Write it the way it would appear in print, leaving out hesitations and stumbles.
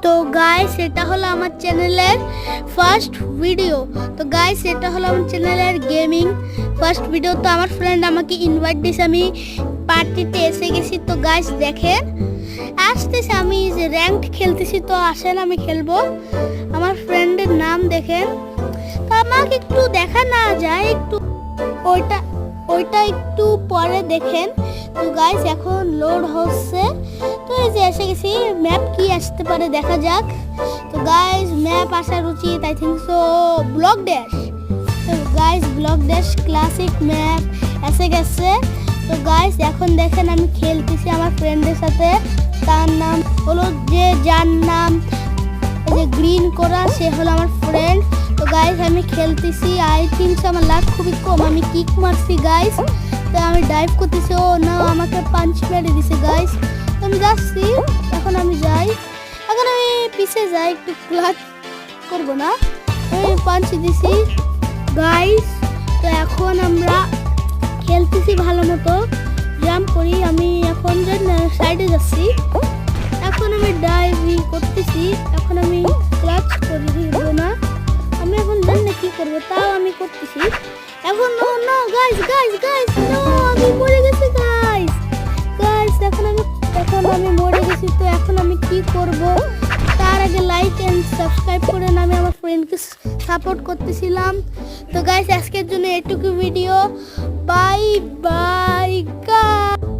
তো গাইস এটা হলো আমার চ্যানেলের ফার্স্ট ভিডিও। তো গাইস এটা হলো আমার চ্যানেলের গেমিং ফার্স্ট ভিডিও। তো আমার ফ্রেন্ড আমাকে ইনভাইট দিয়েছে, আমি পার্টিতে এসে গেছি। তো গাইস দেখেন আসতেছে, আমি যে র্যাঙ্কড খেলতেছি। তো আসেন আমি খেলবো। আমার ফ্রেন্ডের নাম দেখেন। তো আমাকে একটু দেখা না যায়, একটু ওইটা একটু পরে দেখেন। তো গাইস এখন লোড হচ্ছে। তো এই যে এসে গেছি, ম্যাপ কি আসতে পারে দেখা যাক। তো গাইস ম্যাপ আসার উচিত, I think so Block Dash. তো guys Block Dash classic map এসে গেছে। তো গাইস এখন দেখেন আমি খেলতেছি আমার ফ্রেন্ডের সাথে। তার নাম হলো যার নাম এই যে গ্রিন করা, সে হলো আমার ফ্রেন্ড। তো গাইস আমি খেলতেছি, আই থিঙ্ক আমার লাক খুবই কম, আমি কিক মারছি গাইস। তো আমি ডাইভ করতেছি, ও না আমাকে পাঞ্চ মেরে দিছে গাইস। তো আমি যাচ্ছি, এখন আমি যাই, এখন আমি পিছে যাই, একটু ক্লাচ করবো না, আমি পাঞ্চ দিছি গাইস। তো এখন আমরা খেলতেছি ভালো মতো, জাম্প করি। আমি এখন সাইডে যাচ্ছি, এখন আমি ডাইভিং করতেছি, এখন আমি ক্লাচ করে দিব না, আমি এখন জানি না কি করবো, তাও আমি করতেছি এখন। No guys guys guys no, আমি মরে গেছি গাইস। গাইস এখন আমি মরে গেছি। তো এখন আমি কি করব, তার আগে লাইক এন্ড সাবস্ক্রাইব করে আমি আমার ফ্রেন্ডকে সাপোর্ট করতেছিলাম। তো গাইস আজকের জন্য এটুকু ভিডিও, বাই বাই।